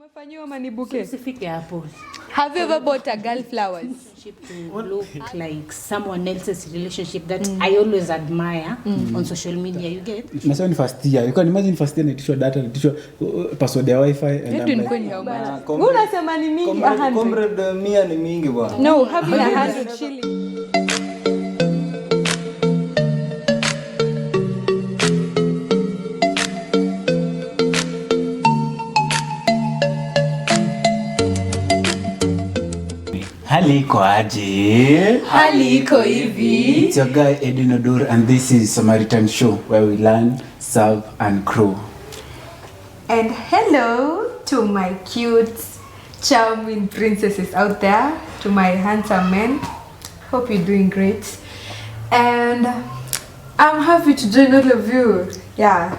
Umefanyiwa manibuke? Usifike hapo. Have you ever bought a girl flowers? To look like someone else's relationship that I always admire on social media, you get? Nasema ni first year. You can imagine first year nitishwa data, nitishwa password ya wifi and I'm like, how much? Unasema ni mingi 100. Comrade 100 ni mingi bwana. No, having 100 shillings. Hali iko aje? Hali iko hivi. It's your guy Edwin Odur and this is Samaritan Show where we learn, serve and grow. And hello to my cute, charming princesses out there, to my handsome men. Hope you're doing great. And I'm happy to join all of you. Yeah.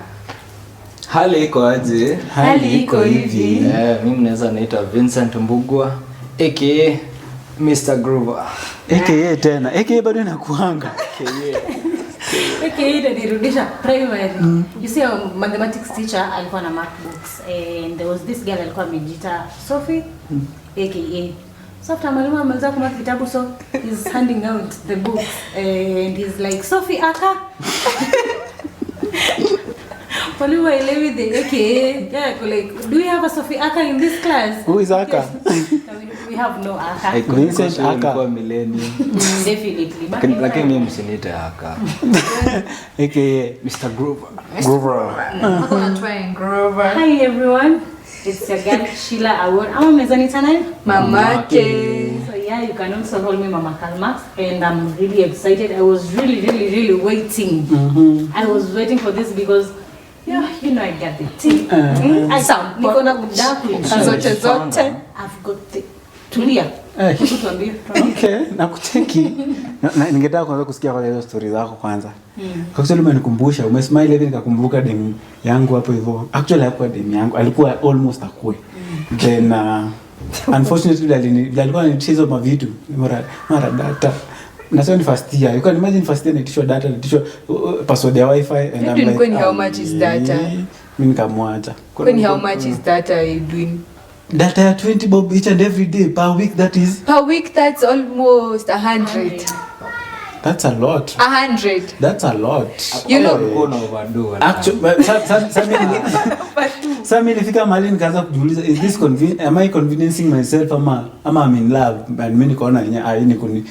Hali iko aje? Hali iko hivi. Mimi naweza naitwa Vincent Mbugua aka Mr. Grover. AKA tena. AKA bado inakuanga. Okay, nilirudisha primary. You see, a mathematics teacher alikuwa na MacBooks and there was this girl alikuwa amejiita Sophie aka. So after mwalimu ameanza kumaka kitabu, so he's handing out the books and he's like, Sophie aka. Mwalimu elewi the aka. Yeah, like, do we have a Sophie aka in this class? Who is aka? We have no aka. Vincent aka. Kwa millennium. Definitely. Lakini mimi msiniite aka. AKA Mr. Grover. Grover. I'm gonna try and Grover. Hi everyone. It's your girl Sheila Award. I'm mnaweza nani? Mamake. So yeah, you can also call me Mama Kalmax and I'm really excited. I was really waiting. I was waiting for this because yeah, you know I got the tea. Niko na udaku Zote. I've got the tulia. Okay, nakucheki. Ningetaka kwanza kusikia kwa hizo stories zako kwanza. Kwa sababu umenikumbusha, umesmile hivi nikakumbuka demu yangu hapo hivyo. Actually hapo demu yangu alikuwa almost akue. Then unfortunately alikuwa anitizo mavitu mara data. Nasema ni first year. You can imagine first year nitishwa data, nitishwa password ya wifi and I'm like, how much is data? Mimi nikamwacha. When how much is data are you doing? Data ya 20 bob each and every day per week, that is Per week, that's almost 100. that's a lot. 100. That's a lot. You know, Kuna overdo. Actually, sasa nilifika mahali nikaanza kujiuliza, is this convenient? Am I conveniencing myself ama I'm in love? And mimi nikaona ni kuni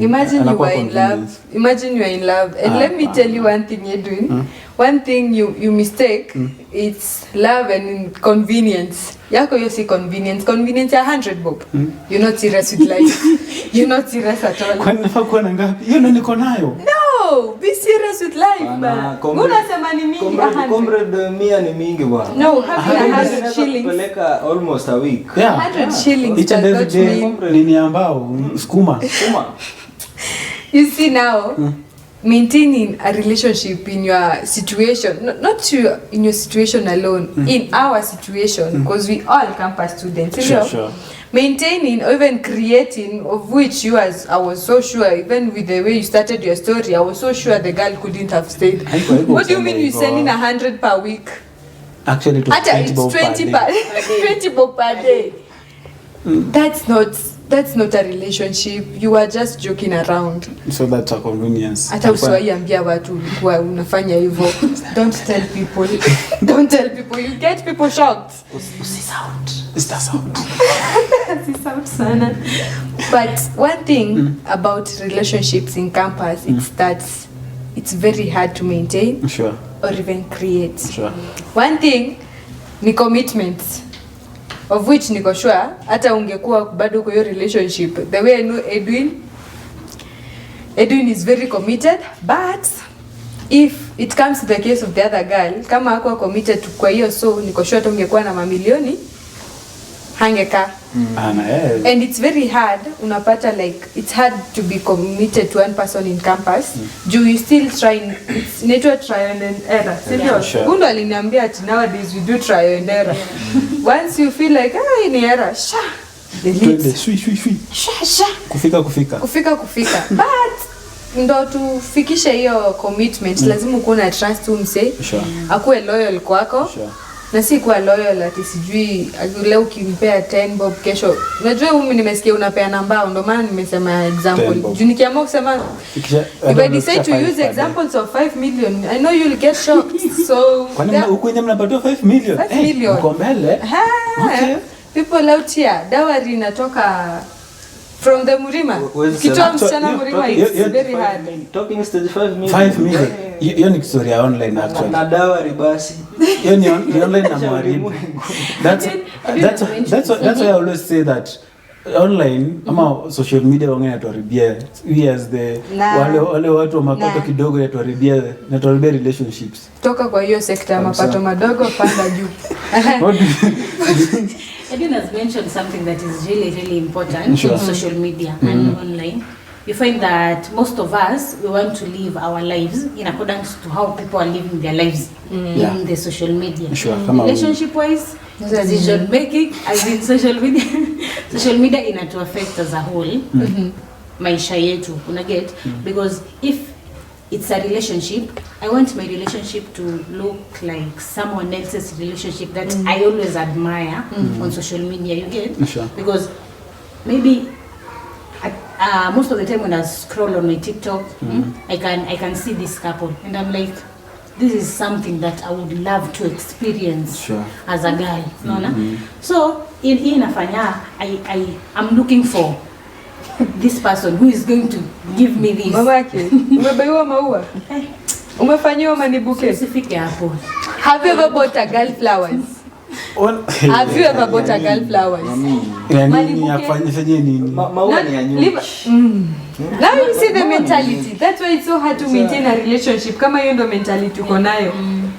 imagine you are in love. Imagine you are in love. And let me tell you one thing you're doing. One thing you mistake, it's love and convenience. Yako yo si convenience. Convenience 100 bob. You're not serious with life. You're not serious at all. Kwani nafaa kuwa na ngapi? Hiyo ndio niko nayo. No, be serious with life, man. Unasema ni mingi 100. Comrade 100 ni mingi bwana. No, having 100 shillings. Peleka almost a week. Yeah. 100 shillings Each and does every not day. mean. Nini ambao sukuma. You see now, maintaining a relationship in your situation, not in your situation alone, in our situation, because we all campus students, Sure. Maintaining or even creating, of which I was so sure, even with the way you started your story, I was so sure the girl couldn't have stayed. What do you mean you're sending 100 per week? Actually it was 20 bob per day. 20 bob per day. That's not a relationship. You are just joking around. So that's a convenience. Hata usiwaambia watu ulikuwa unafanya hivyo. Don't tell people. Don't tell people. You'll get people shocked. Usisound. Sana. But one thing about relationships in campus, it's that it's very hard to maintain Sure. or even create. Sure. One thing ni commitments, of which niko sure hata ungekuwa bado kwa hiyo relationship, the way I know Edwin is very committed, but if it comes to the case of the other girl, kama hakuwa committed kwa hiyo, so niko sure hata ungekuwa na mamilioni hangeka. And it's very hard, unapata like it's hard to be committed to one person in campus. Do you still trying? It's nature trial and error. Sure. Gundo aliniambia ati nowadays we do trial and error. Once you feel like ni error, delete. Shui. Kufika. But ndo tufikishe hiyo commitment, lazima uko na trust umse. Sure. Akuwe loyal kwako. Sure. Na si kuwa loyal ati sijui leo ukimpea 10 bob kesho. Unajua nimesikia unapea namba ndio maana nimesema example. Juu nikiamua kusema if I decide to use examples of 5 million, I know you'll get shocked. So kwa nini huko nje mnapatiwa 5 million? 5 million. Uko mbele. Okay. People out here, dowry inatoka from the Murima. Kitoa msichana Murima is very hard. Talking stage 5 million. 5 million. Hiyo ni story ya online actually. Na dowry basi. Hiyo ni online na mwarimu. That's why I always say that online ama social media wangine natuharibia we as the wale watu wa mapato kidogo natuharibia relationships. Toka kwa hiyo sekta ya mapato madogo panda juu. Edwin has mentioned something that is really important in social media and online. You find that most of us, we want to live our lives in accordance to how people are living their lives in the social media. Relationship-wise, decision making, as in social media inatu affect as a whole. Maisha yetu, unaget? Because if it's a relationship, I want my relationship to look like someone else's relationship that I always admire on social media, you get? Because maybe most of the time when I scroll on my TikTok, I can see this couple and I'm like, this is something that I would love to experience as a guy. So in inafanya I'm looking for this person who is going to give me this. Mamake, umebaiwa maua? Umefanyiwa manibuke? Usifike hapo. Have you ever bought a girl flowers? Have you ever bought a girl flowers? Nini afanye nini? Maua ni ya nyuki. Now you see the mentality. That's why it's so hard to maintain a relationship. Kama hiyo ndo mentality uko nayo.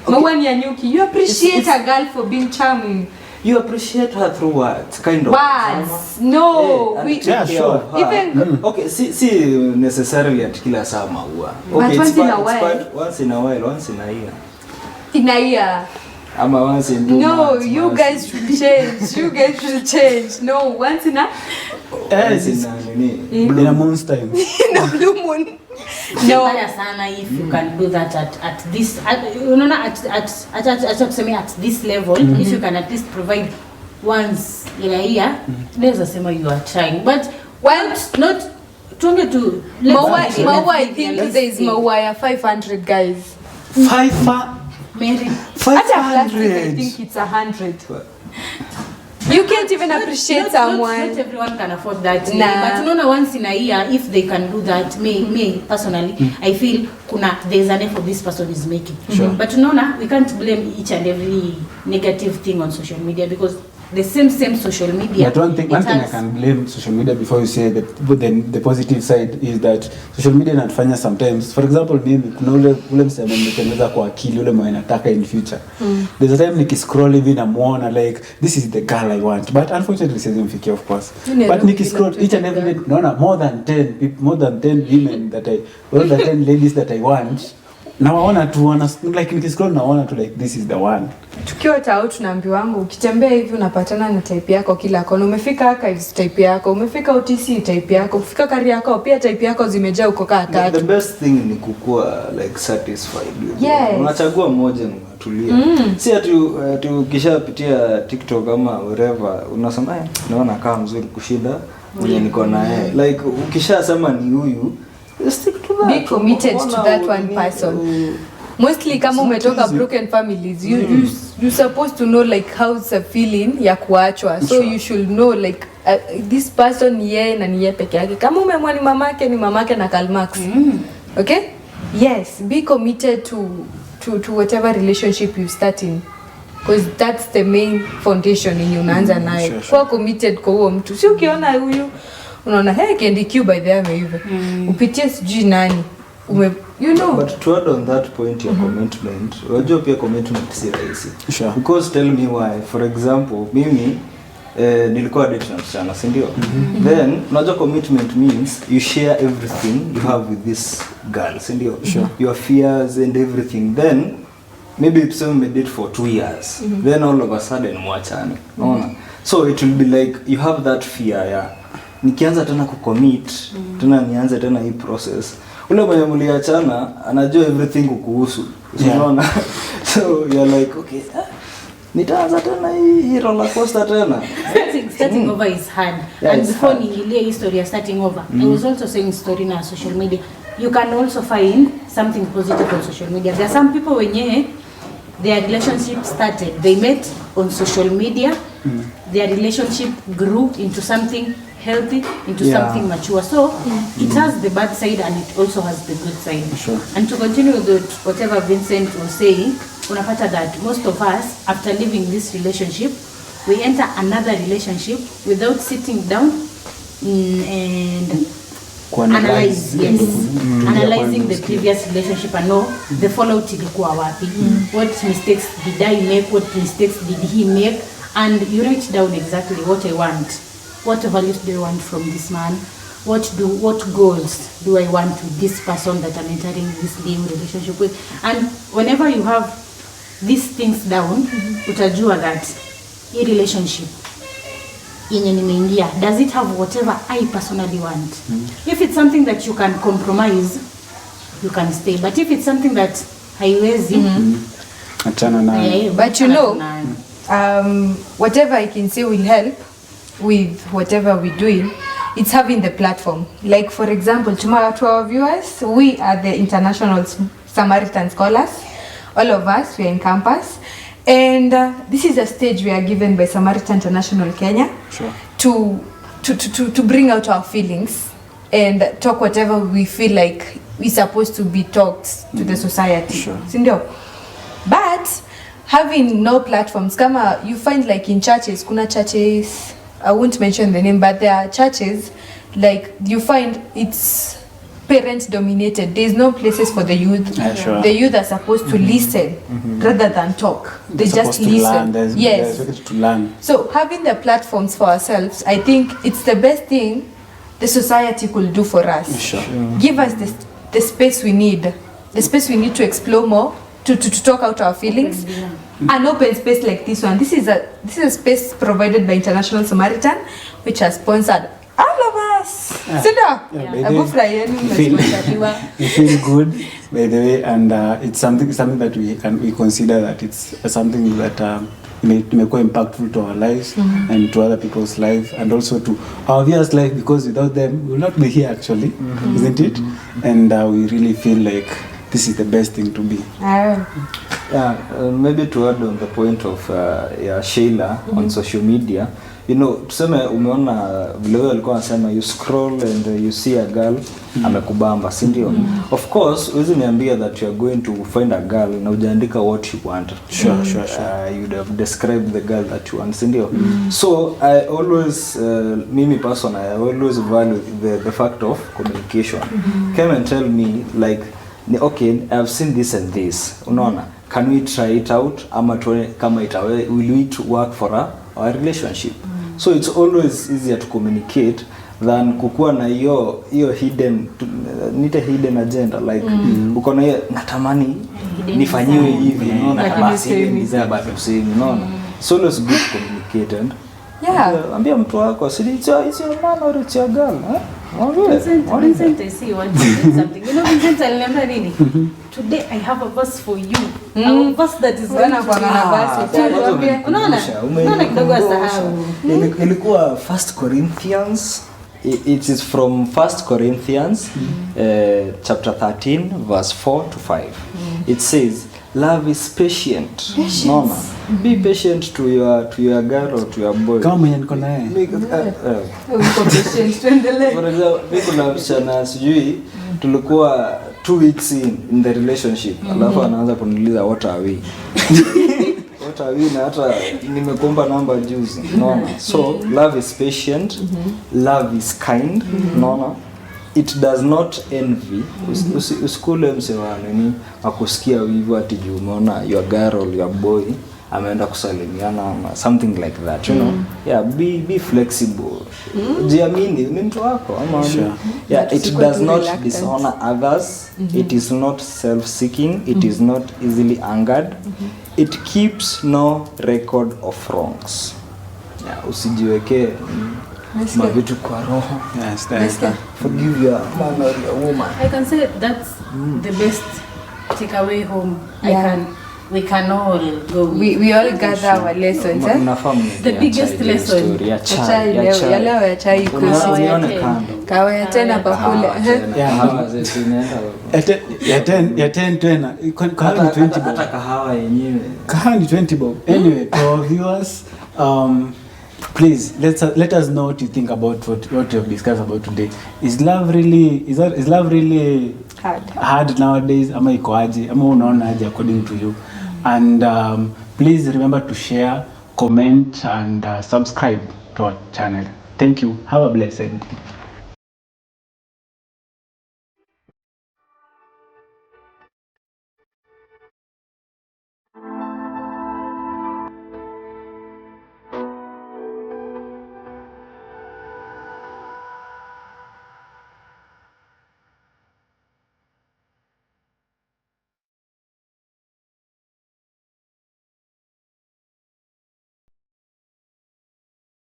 Maua ni ya nyuki. You appreciate a girl for being charming. You appreciate her through what? Kind of words. No, yeah, sure. Even okay, see necessarily at kila saa maua. Okay, but once in a while. Once in a while, once in a year. In a year. Ama once in 2 no, months. No, you guys should change. You guys should change. No, once in a in a moon's time. In a blue moon. No, sana if you can do that at this at this level, if you can at least provide once in a year, let's assume you are trying. But once not trying to Maua, I think there is Maua 500 guys. 500. I think it's 100. You can't even appreciate someone. Not everyone can afford that. But you know, once in a year, if they can do that, me personally, I feel there's an effort this person is making. But you know, we can't blame each and every negative thing on social media because the same social media. But one thing I can blame social media before you say that, but then the positive side is that social media inatufanya sometimes, for example, mimi kuna ule msemo nimetengeneza kwa akili ule mwenye nataka in future. There's a time nikiscroll hivi na muona like this is the girl I want, but unfortunately siwezi mfikia of course. But nikiscroll each and every day naona more than 10 women that more than 10 ladies that I want. Nawaona tu like nikiscroll naona tu like this is the one. Tukiwa tao tunaambiwa wangu ukitembea hivi unapatana na type yako kila kona. Umefika archives type yako, umefika OTC type yako, ukifika career yako pia type yako zimejaa uko kaa tatu. The best thing ni kukua like satisfied with. Yes. Unachagua moja na unatulia. Si ati ukishapitia TikTok ama wherever unasema naona kama mzuri kushinda mwenye niko naye. Like ukishasema ni huyu, stick to that. Be committed to that one person. Mostly kama umetoka broken families, you supposed to know like how it's a feeling ya kuachwa. So you should know like this person yeye na niye peke yake. Kama umemwa ni mamake na Kalmax. Okay? Yes, be committed to whatever relationship you start in. Because that's the main foundation in unaanza nayo. Kwa committed kwa huo mtu. Si ukiona huyu unaona Candy Q by the way hivi. Upitie sijui nani. You know. But to add on that point your commitment, unajua pia commitment si rahisi. Because tell me why. For example, mimi nilikuwa date na msichana, si ndio? Then unajua commitment means you share everything you have with this girl, si ndio? Your fears and everything. Then maybe it's only date for 2 years. Then all of a sudden mwachane. Unaona? So it will be like you have that fear ya nikianza tena kucommit, tena nianze tena hii process. Ule mwenye mliachana anajua everything kukuhusu. Unaona? So you're like okay, nitaanza tena hii roller coaster tena. Starting over is hard. Yeah, And it's before hard. niingilie hii story ya starting over, I was also saying story na social media. You can also find something positive on social media. There are some people wenye their relationship started, they met on social media, their relationship grew into something healthy, into something mature. So it has the bad side and it also has the good side. Sure. And to continue with whatever Vincent was saying, unapata that most of us, after leaving this relationship, we enter another relationship without sitting down and analyze, yes, analyzing the previous relationship and know the fallout ilikuwa wapi, what mistakes did I make, what mistakes did he make, and you write down exactly what I want, what values do I want from this man, what goals do I want with this person that I'm entering this new relationship with. And whenever you have these things down, utajua that hii relationship yenye nimeingia, does it have whatever I personally want? If it's something that you can compromise, you can stay. But if it's something that haiwezi, achana nayo. But you know, whatever I can say will help with whatever we're doing, it's having the platform. Like for example, to our viewers, we are the International Samaritan Scholars. All of us, we are in campus. And this is a stage we are given by Samaritan International Kenya, Sure. to bring out our feelings and talk whatever we feel like we're supposed to be talked to the society. Sure. Sindio? But having no platforms, kama you find like in churches, kuna churches, I won't mention the name, but there are churches like you find it's parents dominated. There's no places for the youth. Sure. The youth are supposed to listen rather than talk. They just listen. Yes. To learn. So having the platforms for ourselves, I think it's the best thing the society could do for us. Sure. Give us the space we need. The space we need to explore more, to talk out our feelings. An open space like this one. This is a space provided by International Samaritan, which has sponsored all of us. Sinda? You feel good, by the way, and it's something that we consider that it's something that may quite impactful to our lives and to other people's life, and also to our viewers' life, because without them we will not be here actually, isn't it? And we really feel like this is the best thing to be. Maybe to add on the point of Sheila on social media, you know, tuseme umeona vile wewe alikuwa anasema you scroll and you see a girl amekubamba, si ndio? Of course, uwezi niambia that you are going to find a girl na ujaandika what you want. Sure. You would have described the girl that you want, si ndio? So I always, mimi personally, I always value the fact of communication. Come and tell me like, okay, I've seen this and this. Unaona? Can we try it out? Ama tuone kama will it work for our relationship? So it's always easier to communicate than kukua na hiyo hidden agenda, like uko na natamani nifanyiwe hivi, unaona, kama sisi ndiza bado usemi, unaona. So it's good to communicate and ambia mtu wako it's your man or it's your girl, Vincent, I see you want to say something. You know, Vincent, I'll never really. Today I have a verse for you. A verse that is going to unaona kidogo asahau. Ilikuwa 1 Corinthians. It is from 1 Corinthians chapter 13 verse 4 to 5. It says, love is patient. No. Be patient to your girl or to your boy. Kama mwenye niko naye. Uko patient, tuendelee. For example, mimi kuna msichana sijui tulikuwa 2 weeks in the relationship. Alafu anaanza kuniuliza what are we? What are we? Na hata nimekuomba namba juzi. No. So love is patient. Love is kind. No. It does not envy. Usikule msewa nini akusikia wivu ati juu umeona your girl or your boy ameenda kusalimiana something like that, you know. Yeah, be flexible. Jiamini ni mtu wako ama it does not dishonor others. It is not self-seeking. It is not easily angered. It keeps no record of wrongs. Usijiweke mavitu kwa roho. Yes. Forgive your man or your woman. I can say that's the best takeaway home I can we can all go. We all gather our lessons. The biggest lesson. Ya chai leo ya chai kawa ya tena pakule. Ya 10 tena. Kahawa ni 20 bob. Hata kahawa yenyewe. Kahawa ni 20 bob. Anyway, to our viewers, please let us know what you think about what we have discussed about today. Is love really hard nowadays? Ama iko aje? Ama unaona aje according to you? And please remember to share, comment and subscribe to our channel. Thank you. Have a blessed day.